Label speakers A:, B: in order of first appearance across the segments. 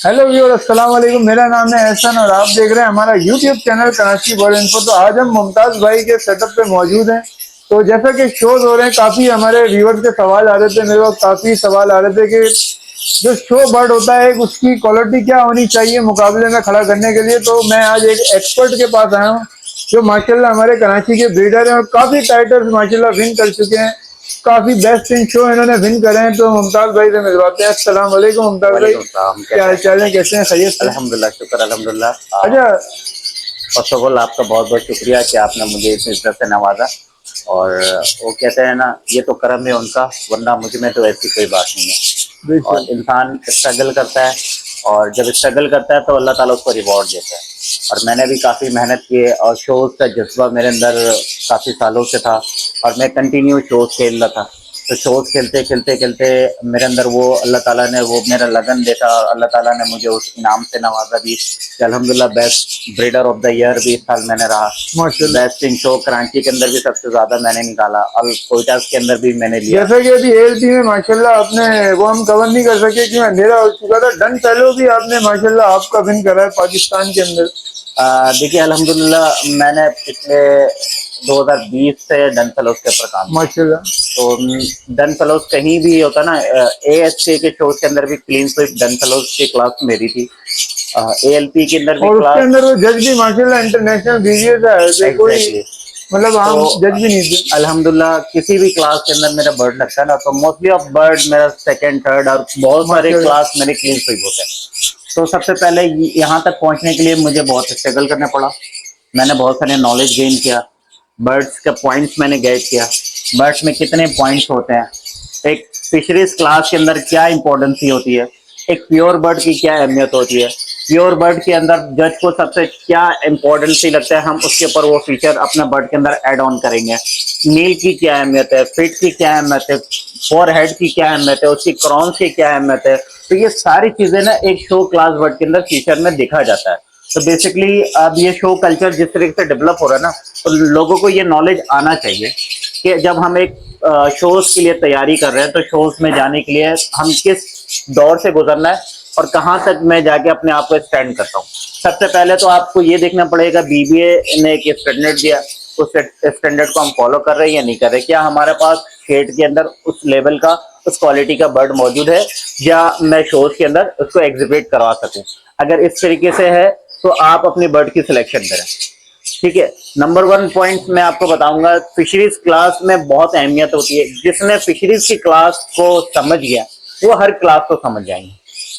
A: Hello viewer, अस्सलाम वालेकुम। मेरा नाम है एहसन और आप देख रहे हैं हमारा YouTube channel Karachi bird info. तो आज हम मुमताज़ भाई के सेटअप पे मौजूद हैं। तो जैसा कि शोज हो रहे हैं, काफ़ी हमारे व्यूअर्स के सवाल आ रहे थे, मेरे को काफ़ी सवाल आ रहे थे कि जो शो बर्ड होता है उसकी क्वालिटी क्या होनी चाहिए मुकाबले में खड़ा करने के लिए। तो मैं आज एक एक्सपर्ट के पास आया हूँ जो माशाल्लाह हमारे कराची के ब्रीडर हैं और काफ़ी टाइटल्स माशाल्लाह विन कर चुके हैं। काफ़ी बेस्ट इन शो इन्होंने विन करे हैं। तो मुमताज़ भाई से मिलवाते हैं। अस्सलाम वालेकुम मुमताज़ भाई,
B: वालेकुम सलाम।
A: क्या
B: कैसे
A: हाल
B: हैं?
A: चाल है, कैसे हैं, खैरियत से?
B: अल्हम्दुलिल्लाह, शुक्र अल्हम्दुलिल्लाह।
A: अच्छा।
B: फर्स्ट ऑफ ऑल आपका बहुत बहुत शुक्रिया कि आपने मुझे इस इज्जत से नवाजा। और वो कहते हैं ना, ये तो करम है उनका, वरना मुझ में तो ऐसी कोई बात नहीं है। और
A: बिल्कुल।
B: इंसान स्ट्रगल करता है, और जब स्ट्रगल करता है तो अल्लाह ताला उसको रिवॉर्ड देता है। और मैंने भी काफ़ी मेहनत की है और शोज़ का जज्बा मेरे अंदर काफ़ी सालों से था, और मैं कंटिन्यू शोज़ खेल रहा था। तो शोज़ खेलते खेलते खेलते मेरे अंदर वो अल्लाह ताला ने वो मेरा लगन देखा, और अल्लाह ताला ने मुझे उस इनाम से नवाजा भी कि अल्हम्दुलिल्लाह best breeder of the year भी इस साल मैंने रहा।
A: माशाल्लाह।
B: बेस्ट इन शो कराची के अंदर भी सबसे ज़्यादा मैंने निकाला, और कोयटा के अंदर भी मैंने लिया।
A: जैसे कि अभी एएलपी में माशाल्लाह आपने वो हम कवर नहीं कर सके कि अंधेरा हो चुका था, डन फेलो भी आपने माशाल्लाह आपका विन करा है पाकिस्तान के अंदर।
B: देखिए अल्हम्दुलिल्लाह मैंने पिछले 2020 से डन फेलोज के ऊपर काम किया।
A: माशाल्लाह।
B: तो डन फेलोज कहीं भी होता ना, एएसके के शोज के अंदर भी क्लीन स्वीप डन फेलोज की क्लास मेरी थी। एएलपी के अंदर भी
A: और उसके
B: क्लास।
A: अंदर वो जज भी माशाल्लाह इंटरनेशनल वीडियो था, ऐसे कोई
B: एग्जैक्टली।
A: मतलब
B: तो
A: आम जज भी नहीं थे।
B: अल्हम्दुलिल्लाह किसी भी क्लास के अंदर मेरा बर्ड लगता है ना, तो मोस्टली ऑफ बर्ड मेरा सेकंड थर्ड और बहुत सारे
A: माशाल्लाह।
B: क्लास मेरे क्लीन स्वीप होते हैं। तो सबसे पहले यहाँ तक पहुँचने के लिए मुझे बहुत स्ट्रगल करना पड़ा। मैंने बहुत सारे नॉलेज गेन किया, बर्ड्स का पॉइंट्स मैंने गेट किया, बर्ड्स में कितने पॉइंट्स होते हैं, एक फिशरीज क्लास के अंदर क्या इंपॉर्टेंस होती है, एक प्योर बर्ड की क्या अहमियत होती है, प्योर बर्ड के अंदर जज को सबसे क्या इंपॉर्टेंस लगता है, हम उसके ऊपर वो फीचर अपने बर्ड के अंदर ऐड ऑन करेंगे। नील की क्या अहमियत है, फिट की क्या अहमियत है, फोर हेड की क्या अहमियत है, उसकी क्रॉन्स की क्या अहमियत है। तो ये सारी चीजें ना एक शो क्लास बर्ड के अंदर फीचर में दिखा जाता है। तो बेसिकली अब ये शो कल्चर जिस तरीके से डेवलप हो रहा है ना, तो लोगों को ये नॉलेज आना चाहिए कि जब हम एक शोज के लिए तैयारी कर रहे हैं, तो शोज में जाने के लिए हम किस दौर से गुजरना है और कहाँ तक मैं जाके अपने आप को स्टैंड करता हूँ। सबसे पहले तो आपको ये देखना पड़ेगा, बीबीए ने एक स्टैंडर्ड दिया, उस स्टैंडर्ड को हम फॉलो कर रहे हैं या नहीं कर रहे, क्या हमारे पास शेड के अंदर उस लेवल का उस क्वालिटी का बर्ड मौजूद है, या मैं शोज के अंदर उसको एग्जिबिट करवा सकूं। अगर इस तरीके से है तो आप अपनी बर्ड की सिलेक्शन करें। ठीक है। नंबर वन पॉइंट मैं आपको बताऊंगा, फिशरीज क्लास में बहुत अहमियत होती है। जिसने फिशरीज की क्लास को समझ गया वो हर क्लास को समझ जाएंगे।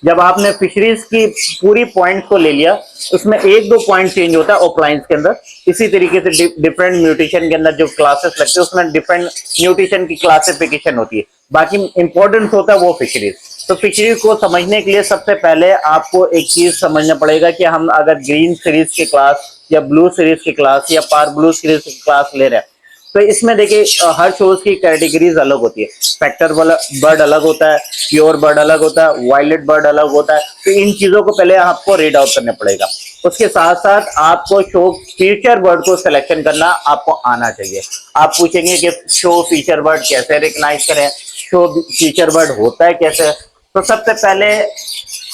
B: जब आपने फिशरीज की पूरी पॉइंट को ले लिया, उसमें एक दो पॉइंट चेंज होता है ऑफलाइन के अंदर। इसी तरीके से डिफरेंट म्यूटेशन के अंदर जो क्लासेस लगते हैं उसमें डिफरेंट म्यूटेशन की क्लासिफिकेशन होती है। बाकी इंपॉर्टेंट होता है वो फिशरीज। तो फिशरीज को समझने के लिए सबसे पहले आपको एक चीज समझना पड़ेगा कि हम अगर ग्रीन सीरीज की क्लास या ब्लू सीरीज की क्लास या पार ब्लू सीरीज की क्लास ले रहे हैं, तो इसमें देखिए हर शोज की कैटेगरीज अलग होती है। स्पेक्टर बर्ड अलग होता है, प्योर बर्ड अलग होता है, वायलेट बर्ड अलग होता है। तो इन चीजों को पहले आपको रीड आउट करना पड़ेगा। उसके साथ साथ आपको शो फीचर बर्ड को सिलेक्शन करना आपको आना चाहिए। आप पूछेंगे कि शो फीचर बर्ड कैसे रिकग्नाइज करें, शो फीचर बर्ड होता है कैसे। तो सबसे पहले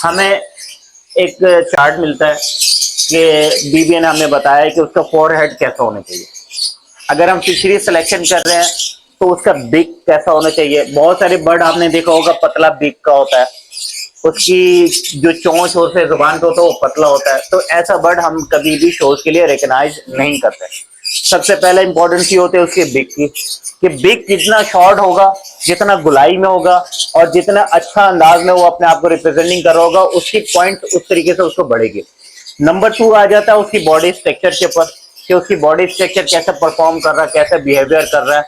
B: हमें एक चार्ट मिलता है कि बीबीए ने हमें बताया कि उसका फोर हेड कैसा होना चाहिए। अगर हम फिशरी सिलेक्शन कर रहे हैं तो उसका बिग कैसा होना चाहिए। बहुत सारे बर्ड आपने देखा होगा पतला बिग का होता है, उसकी जो चोंच और से जुबान पे होता है वो पतला होता है। तो ऐसा बर्ड हम कभी भी शोज के लिए रिकग्नाइज नहीं करते। सबसे पहले इंपॉर्टेंस ये होती है उसके बिग की, कि बिग जितना शॉर्ट होगा, जितना गुलाई में होगा और जितना अच्छा अंदाज में वो अपने आप को रिप्रेजेंटिंग कर रहा होगा, उसकी पॉइंट उस तरीके से उसको बढ़ेगी। नंबर टू आ जाता है उसकी बॉडी स्ट्रक्चर के ऊपर, कि उसकी बॉडी स्ट्रक्चर कैसे परफॉर्म कर रहा है, कैसे बिहेवियर कर रहा है,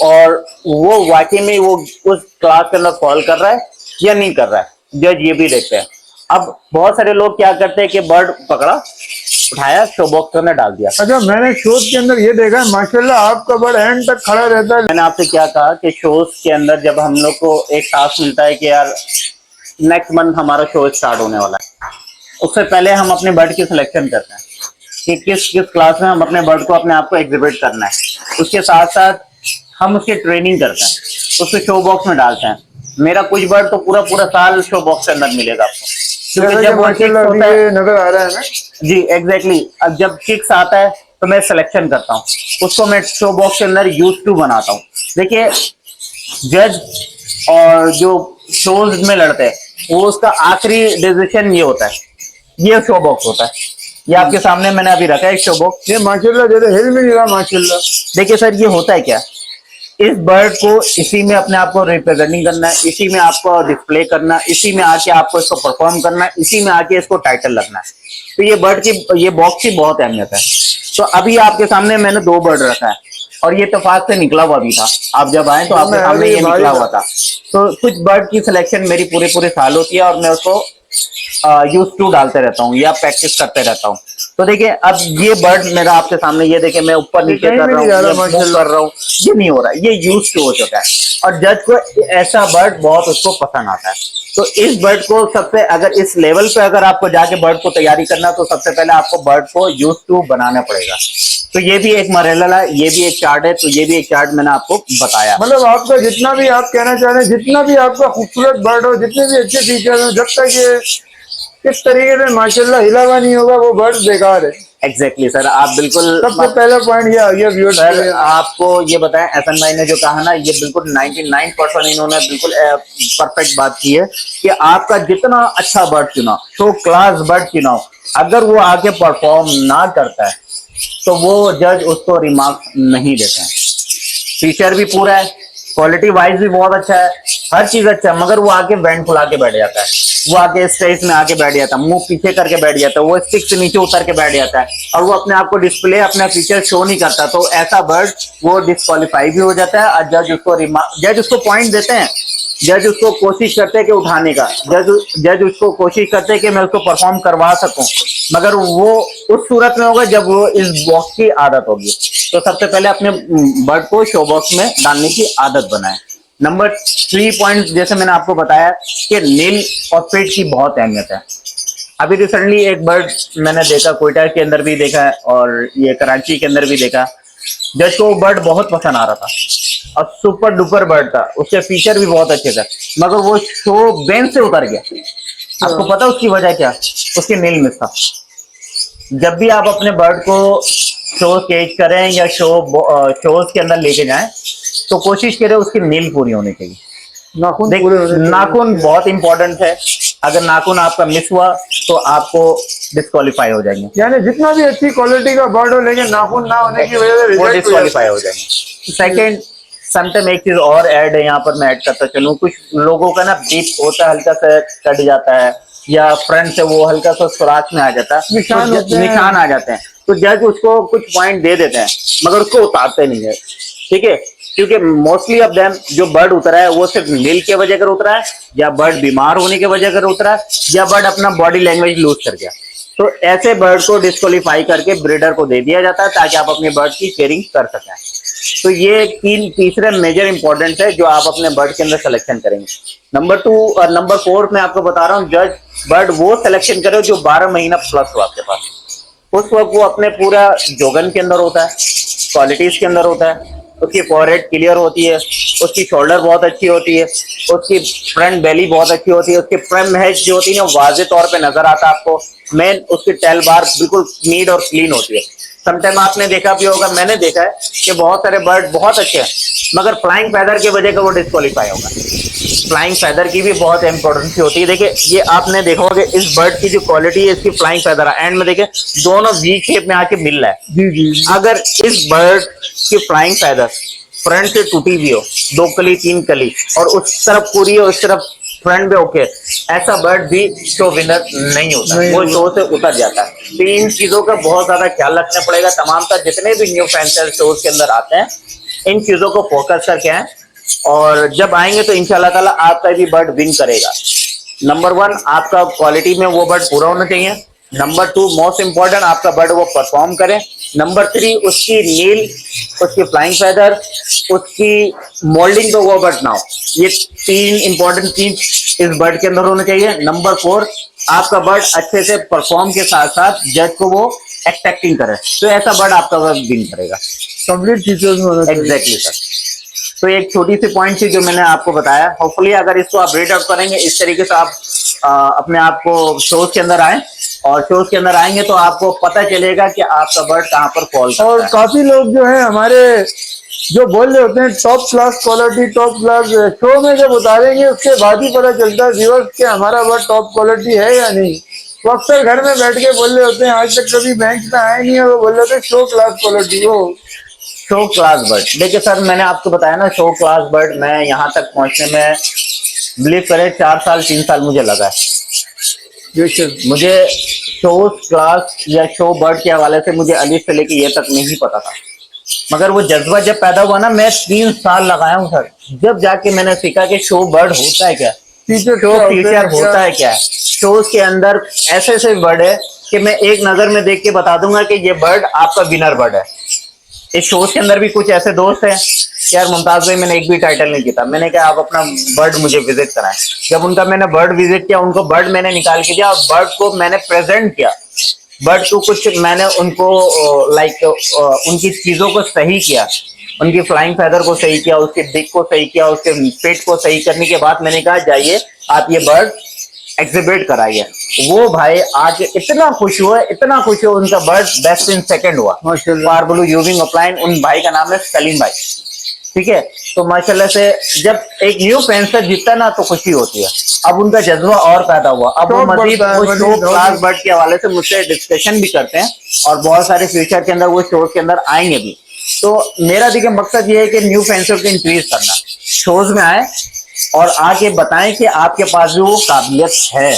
B: और वो वाकई में वो उस क्लास के अंदर फॉल कर रहा है या नहीं कर रहा है। जज ये भी देखते हैं। अब बहुत सारे लोग क्या करते हैं कि बर्ड पकड़ा, उठाया, शो बॉक्स में डाल दिया।
A: अच्छा, मैंने शोज के अंदर ये देखा है माशाल्लाह आपका बर्ड एंड तक खड़ा रहता है।
B: मैंने आपसे क्या कहा कि शोज के अंदर जब हम लोग को एक टास्क मिलता है कि यार नेक्स्ट मंथ हमारा शो स्टार्ट होने वाला है, उससे पहले हम अपने बर्ड की सिलेक्शन करते हैं कि किस किस क्लास में हम अपने बर्ड को अपने आप को एग्जिबिट करना है। उसके साथ साथ हम उसकी ट्रेनिंग करते हैं, उसको शो बॉक्स में डालते हैं। मेरा कुछ बर्ड तो पूरा पूरा साल शो बॉक्स के अंदर मिलेगा आपको। क्योंकि
A: जैसा कि
B: जब वो
A: माशाल्लाह
B: किक्स
A: अभी
B: होता है,
A: ये नजर आ रहा है ना।
B: जी एग्जैक्टली, अब जब किक्स आता है तो मैं सिलेक्शन करता हूँ, उसको मैं शो बॉक्स के अंदर यूज टू बनाता हूँ। देखिए जज और जो शोज में लड़ते हैं वो उसका आखिरी डिसीजन ये होता है, ये शो बॉक्स होता है। ये आपके सामने मैंने अभी रखा है एक शो बॉक्स।
A: ये माशाल्लाह जैसे हिल भी नहीं रहा माशाल्लाह।
B: देखिए सर ये होता है क्या, इस बर्ड को इसी में अपने आप को रिप्रेजेंटिंग करना है, इसी में आपको डिस्प्ले करना है, इसी में आके आपको इसको परफॉर्म करना है, इसी में आके इसको टाइटल लगना है। तो ये बर्ड की, ये बॉक्स की बहुत अहमियत है। तो अभी आपके सामने मैंने 2 बर्ड रखा है और ये इत्तेफाक से निकला हुआ भी था, आप जब आए तो आपके
A: मैं
B: सामने
A: अभी
B: ये
A: भाई
B: निकला
A: था।
B: हुआ था। तो कुछ बर्ड की सिलेक्शन मेरी पूरे पूरे साल होती है और मैं उसको यूज टू डालते रहता हूँ या प्रैक्टिस करते रहता हूँ। तो देखिए अब ये बर्ड मेरा आपके सामने, ये देखिए मैं ऊपर
A: ये
B: नीचे
A: कहीं
B: कर
A: भी
B: रहा
A: नहीं
B: हूँ
A: जा रहा
B: या मूव
A: माशाल्लाह।
B: कर रहा हूँ, ये नहीं हो रहा, ये यूज टू हो चुका है और जज को ऐसा बर्ड बहुत उसको पसंद आता है। तो इस बर्ड को सबसे, अगर इस लेवल पे अगर आपको जाके बर्ड को तैयारी करना तो सबसे पहले आपको बर्ड को यूज टू बनाना पड़ेगा। तो ये भी एक मरेला है, ये भी एक चार्ट है, तो ये भी एक चार्ट मैंने आपको बताया।
A: मतलब आपका जितना भी आप कहना चाह रहे हैं, जितना भी आपका खूबसूरत बर्ड हो, जितने भी अच्छे फीचर हो, जब तक ये किस तरीके से माशाल्लाह हिला हुआ नहीं होगा वो बर्ड बेकार है।
B: एग्जैक्टली सर, आप बिल्कुल।
A: सबसे पहला पॉइंट ये आ गया व्यूअर्स के
B: सर
A: लिए।
B: आपको ये बताएं, एहसन भाई ने जो कहा ना, ये बिल्कुल 99% इन्होंने बिल्कुल परफेक्ट बात की है कि आपका जितना अच्छा बर्ड चुना, तो क्लास बर्ड चुना, अगर वो आके परफॉर्म ना करता है तो वो जज उसको रिमार्क नहीं देते हैं। फीचर भी पूरा है, क्वालिटी वाइज भी बहुत अच्छा है, हर चीज अच्छा है, मगर वो आके बैंड खुला के बैठ जाता है, वो आके स्टेज में आके बैठ जाता है, मुंह पीछे करके बैठ जाता है, वो स्टिक से नीचे उतर के बैठ जाता है और वो अपने आप को डिस्प्ले, अपना फीचर शो नहीं करता। तो ऐसा बर्ड वो डिस्क्वालीफाई भी हो जाता है और जज उसको पॉइंट देते हैं, जज उसको कोशिश करते हैं कि उठाने का, जज उसको कोशिश करते हैं कि मैं उसको परफॉर्म करवा सकूं, मगर वो उस सूरत में होगा जब वो इस बॉक्स की आदत होगी। तो सबसे पहले अपने बर्ड को शो बॉक्स में डालने की आदत बनाएं। नंबर 3 पॉइंट जैसे मैंने आपको बताया कि नील और फिट की बहुत अहमियत है। अभी रिसेंटली एक बर्ड मैंने देखा, कोयटा के अंदर भी देखा है और ये कराची के अंदर भी देखा, जज को बर्ड बहुत पसंद आ रहा था और सुपर डुपर बर्ड था, उसके फीचर भी बहुत अच्छे थे, मगर वो शो बेंच से उतर गया। आपको पता उसकी वजह क्या? उसके नील मिस था। जब भी आप अपने बर्ड को शो केज करें या शोज के अंदर लेके जाएं तो कोशिश करें उसकी नील पूरी होनी चाहिए।
A: नाखून
B: देख,
A: पूरे होने चाहिए।
B: नाखून बहुत इंपॉर्टेंट है, अगर नाखून आपका मिस हुआ तो आपको डिस्क्वालीफाई हो जाएंगे,
A: यानी जितना भी अच्छी क्वालिटी का बर्ड हो लेकिन नाखून ना होने की वजह से
B: वो
A: रिजेक्ट हो जाता
B: डिस्क्वालीफाई
A: है।
B: हो जाएंगे। सेकंड, समटाइम एक चीज और ऐड है यहाँ पर, मैं ऐड करता चलूं, कुछ लोगों का ना बीप होता है, हल्का सा कट जाता है या फ्रंट से वो हल्का सा सुराख में आ जाता है,
A: निशान
B: तो
A: होते हैं।
B: निशान आ जाते हैं, तो जज उसको कुछ पॉइंट दे देते हैं मगर उसको उतारते नहीं है। ठीक है, क्योंकि मोस्टली ऑफ देम जो बर्ड उतरा है वो सिर्फ नील के वजह कर उतरा है, या बर्ड बीमार होने के वजह कर उतरा है, या बर्ड अपना बॉडी लैंग्वेज लूज कर गया। तो ऐसे बर्ड को डिस्क्वालीफाई करके ब्रीडर को दे दिया जाता है ताकि आप अपने बर्ड की केयरिंग कर सकें। तो ये तीसरे मेजर इंपॉर्टेंट है जो आप अपने बर्ड के अंदर सिलेक्शन करेंगे। नंबर 2 और नंबर 4 मैं आपको बता रहा हूँ, जज बर्ड वो सिलेक्शन करो जो 12 महीना प्लस हो आपके पास। उस वक्त वो अपने पूरा जोगन के अंदर होता है, क्वालिटीज के अंदर होता है, उसकी फॉरहेड क्लियर होती है, उसकी शोल्डर बहुत अच्छी होती है, उसकी फ्रंट बेली बहुत अच्छी होती है, उसकी फ्रंट हेड जो होती है ना वाजे तौर पे नजर आता है आपको, मेन उसकी टेल बार बिल्कुल नीट और क्लीन होती है। समटाइम आपने देखा भी होगा, मैंने देखा है कि बहुत सारे बर्ड बहुत अच्छे हैं मगर फ्लाइंग फैदर की वजह से वो डिस्क्वालीफाई होगा। फ्लाइंग फैदर की भी बहुत इंपॉर्टेंस होती है। देखिए ये आपने देखा होगा इस बर्ड की जो क्वालिटी है, इसकी फ्लाइंग फैदर है, एंड में देखिए दोनों वी शेप में आके मिल रहा है।
A: जी जी जी।
B: अगर इस बर्ड की फ्लाइंग फैदर फ्रंट से टूटी हुई हो, 2 कली 3 कली, और उस तरफ पूरी है उस तरफ फ्रंट पे ओके, ऐसा बर्ड भी शो विनर नहीं होता, वो शो से उतर जाता है। तो इन चीजों का बहुत ज्यादा ख्याल रखना पड़ेगा। तमाम तर जितने भी न्यू फैंसर शोज के अंदर आते हैं इन चीजों को फोकस करके आए और जब आएंगे तो इंशाल्लाह ताला आपका भी बर्ड विन करेगा। नंबर 1 आपका क्वालिटी में वो बर्ड पूरा होना चाहिए। नंबर 2 मोस्ट इंपॉर्टेंट आपका बर्ड वो परफॉर्म करे। नंबर 3 उसकी नील, उसकी फ्लाइंग फैदर, उसकी मोल्डिंग तो वो बर्ड ना हो। ये 3 इंपॉर्टेंट चीज इस बर्ड के अंदर होना चाहिए। नंबर 4 आपका बर्ड अच्छे से परफॉर्म के साथ साथ जज को वो एक्सपेक्टिंग करे, तो ऐसा बर्ड आपका विन करेगा।
A: कंप्लीट फीचर्स में होना चाहिए।
B: Exactly sir. तो एक छोटी सी पॉइंट थी जो मैंने आपको बताया, होपफुली अगर इसको आप रीड आउट करेंगे इस तरीके से आप अपने आप को शोज के अंदर आए, और शोज के अंदर आएंगे तो आपको पता चलेगा कि आपका बर्ड कहाँ पर फॉल करता
A: और
B: है।
A: काफी लोग जो है हमारे जो बोल रहे होते हैं top class quality, top class, show में जब उतारेंगे उसके बाद ही पता चलता है व्यूअर्स कि हमारा बर्ड टॉप क्वालिटी है या नहीं। वो अक्सर घर में बैठ के बोल रहे होते हैं, आज तक कभी बैंक में आए नहीं है, वो बोल रहे होते हैं शो क्लास क्वालिटी हो।
B: शो क्लास बर्ड, देखिए सर मैंने आपको बताया ना, शो क्लास बर्ड मैं यहाँ तक पहुंचने में बिलीव करें 3 साल मुझे लगा है। मुझे शो क्लास या शो बर्ड के हवाले से मुझे अलिफ से लेके ये तक नहीं पता था, मगर वो जज्बा जब पैदा हुआ ना, मैं 3 साल लगाया हूँ सर, जब जाके मैंने सीखा कि शो बर्ड होता है क्या, शो फीचर होता है क्या। शोज के अंदर ऐसे ऐसे बर्ड है कि मैं एक नजर में देख के बता दूंगा कि ये बर्ड आपका विनर बर्ड है। इस शोज के अंदर भी कुछ ऐसे दोस्त हैं कि यार मुमताज भाई मैंने एक भी टाइटल नहीं जीता, मैंने कहा आप अपना बर्ड मुझे विजिट कराएं। जब उनका मैंने बर्ड विजिट किया, उनको बर्ड मैंने निकाल के दिया और बर्ड को मैंने प्रेजेंट किया, बर्ड को कुछ मैंने उनको लाइक उनकी चीजों को सही किया, उनकी फ्लाइंग फैदर को सही किया, उसके बिक को सही किया, उसके पेट को सही करने के बाद मैंने कहा जाइए आप ये बर्ड एग्जिबिट कराइए। वो भाई आके इतना खुश हुए, इतना खुश हुए, उनका बर्ड बेस्ट इन सेकंड हुआ। पारबलू यूविंग अपलाइन, उन भाई का नाम है सलीम भाई, ठीक है। तो माशाल्लाह से जब एक न्यू फेंसर जीतता ना तो खुशी होती है। अब उनका जज्बा और पैदा हुआ, अब वो मजीद शो क्लास बर्ड के हवाले से मुझसे डिस्कशन भी करते हैं और बहुत सारे फ्यूचर के अंदर वो शोज के अंदर आएंगे भी। तो मेरा देखिए मकसद ये है कि न्यू फेंसर को इंक्रीज करना, शोज में आए और आके बताएं कि आपके पास भी वो काबिलियत है।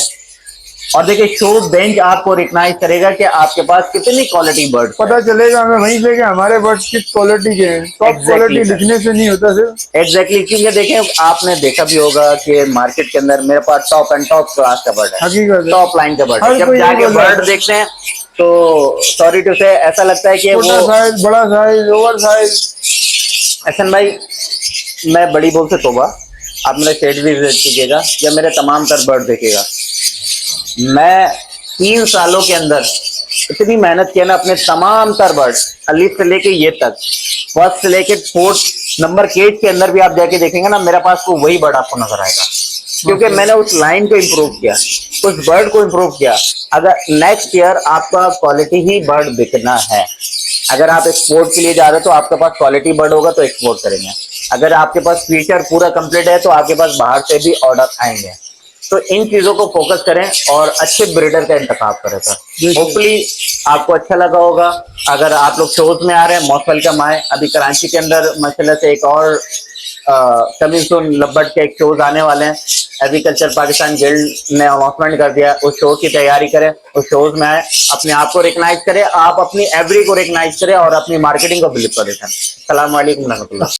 B: और देखिए शो बेंच आपको रिकॉग्नाइज करेगा कि आपके पास कितनी क्वालिटी बर्ड,
A: पता चलेगा हमें वहीं से कि हमारे बर्ड किस क्वालिटी के हैं। टॉप क्वालिटी लिखने से नहीं होता सिर्फ।
B: एग्जैक्टली, क्योंकि देखें आपने देखा भी होगा कि मार्केट के अंदर मेरे पास टॉप एंड टॉप क्लास का बर्ड है, टॉप लाइन का बर्ड है। जब जाके बर्ड देखते हैं तो सॉरी टू से ऐसा लगता है कि वो
A: साइज, बड़ा साइज, ओवर साइज।
B: हसन भाई मैं बड़ी बोल से तोबा, आप मेरा शेड भी विजिट कीजिएगा या मेरे तमाम तर बर्ड देखिएगा। मैं 3 सालों के अंदर इतनी मेहनत किया ना, अपने तमाम तर बर्ड अलीफ से लेके ये तक, फर्स्ट से लेके 4th नंबर केज के अंदर भी आप जाके देखेंगे ना, मेरे पास को वही बर्ड आपको नजर आएगा, क्योंकि मैंने उस लाइन को इम्प्रूव किया, उस बर्ड को इम्प्रूव किया। अगर नेक्स्ट ईयर आपका क्वालिटी ही बर्ड बिकना है, अगर आप एक्सपोर्ट के लिए जा रहे हो तो आपके पास क्वालिटी बर्ड होगा तो एक्सपोर्ट करेंगे, अगर आपके पास फीचर पूरा कंप्लीट है तो आपके पास बाहर से भी ऑर्डर आएंगे। तो इन चीजों को फोकस करें और अच्छे ब्रीडर का इंतखाब करें सर। होपफुली आपको अच्छा लगा होगा। अगर आप लोग शोज में आ रहे हैं मोस्ट वेलकम आए। अभी कराची के अंदर माशाल्लाह से एक और कमिंग सून लब्बट के एक शोज आने वाले हैं, एग्रीकल्चर पाकिस्तान गिल्ड ने अनाउंसमेंट कर दिया, उस शो की तैयारी करें, उस शोज में आए, अपने आप को रिकॉग्नाइज करें, आप अपनी एवरी को रिकॉग्नाइज करें और अपनी मार्केटिंग को बिल्ड करें। अस्सलाम वालेकुम रहमतुल्लाह।